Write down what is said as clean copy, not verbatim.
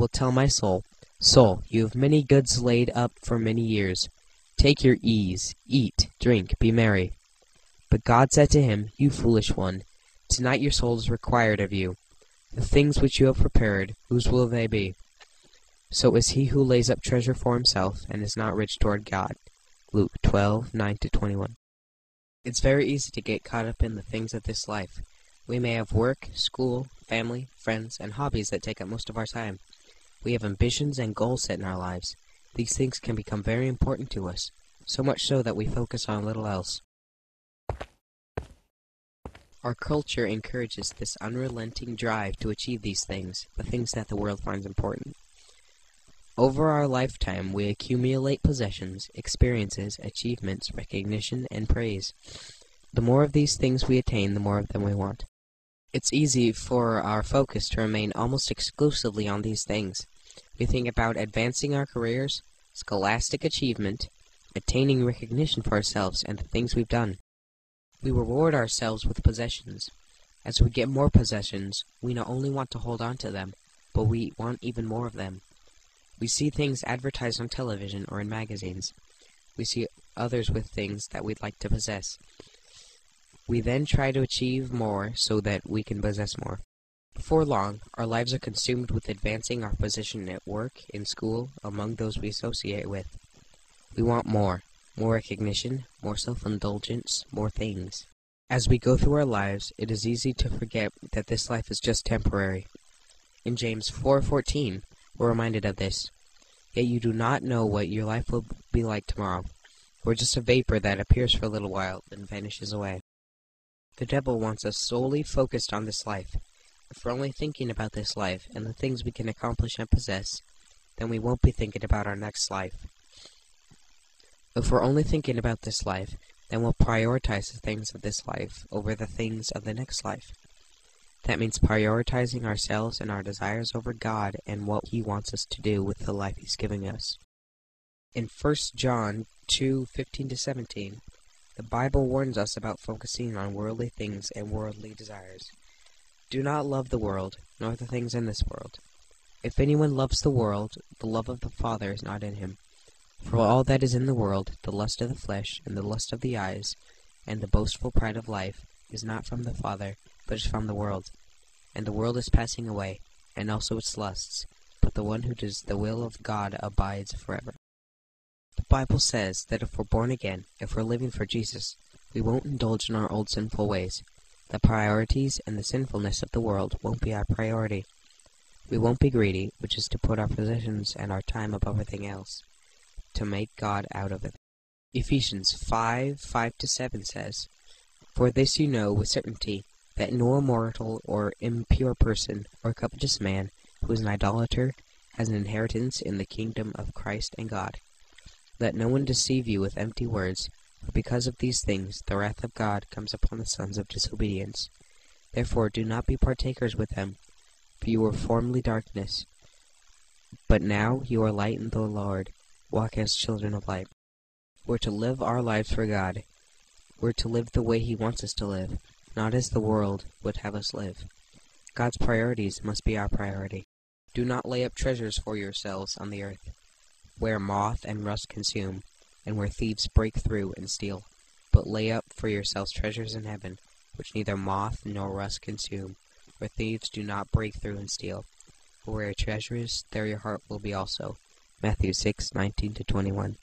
will tell my soul, Soul, you have many goods laid up for many years. Take your ease, eat, drink, be merry. But God said to him, You foolish one, tonight your soul is required of you. The things which you have prepared, whose will they be? So is he who lays up treasure for himself, and is not rich toward God. Luke 12:9-21. It's very easy to get caught up in the things of this life. We may have work, school, family, friends, and hobbies that take up most of our time. We have ambitions and goals set in our lives. These things can become very important to us, so much so that we focus on little else. Our culture encourages this unrelenting drive to achieve these things, the things that the world finds important. Over our lifetime, we accumulate possessions, experiences, achievements, recognition, and praise. The more of these things we attain, the more of them we want. It's easy for our focus to remain almost exclusively on these things. We think about advancing our careers, scholastic achievement, attaining recognition for ourselves and the things we've done. We reward ourselves with possessions. As we get more possessions, we not only want to hold on to them, but we want even more of them. We see things advertised on television or in magazines. We see others with things that we'd like to possess. We then try to achieve more so that we can possess more. Before long, our lives are consumed with advancing our position at work, in school, among those we associate with. We want more recognition, more self-indulgence, more things. As we go through our lives, it is easy to forget that this life is just temporary. In James 4:14, we're reminded of this. Yet you do not know what your life will be like tomorrow. We're just a vapor that appears for a little while, then vanishes away. The devil wants us solely focused on this life. If we're only thinking about this life and the things we can accomplish and possess, then we won't be thinking about our next life. If we're only thinking about this life, then we'll prioritize the things of this life over the things of the next life. That means prioritizing ourselves and our desires over God and what He wants us to do with the life He's giving us. In 1 John 2:15-17, the Bible warns us about focusing on worldly things and worldly desires. Do not love the world, nor the things in this world. If anyone loves the world, the love of the Father is not in him. For all that is in the world, the lust of the flesh, and the lust of the eyes, and the boastful pride of life, is not from the Father, but is from the world. And the world is passing away, and also its lusts, but the one who does the will of God abides forever. The Bible says that if we're born again, if we're living for Jesus, we won't indulge in our old sinful ways. The priorities and the sinfulness of the world won't be our priority. We won't be greedy, which is to put our possessions and our time above everything else, to make God out of it. Ephesians 5:5-7 says, For this you know with certainty, that no immortal or impure person or covetous man who is an idolater has an inheritance in the kingdom of Christ and God. Let no one deceive you with empty words, for because of these things the wrath of God comes upon the sons of disobedience. Therefore do not be partakers with them, for you were formerly darkness, but now you are light in the Lord. Walk as children of light. We're to live our lives for God. We're to live the way He wants us to live, not as the world would have us live. God's priorities must be our priority. Do not lay up treasures for yourselves on the earth, where moth and rust consume, and where thieves break through and steal. But lay up for yourselves treasures in heaven, which neither moth nor rust consume, where thieves do not break through and steal. For where your treasure is, there your heart will be also. Matthew 6:19-21.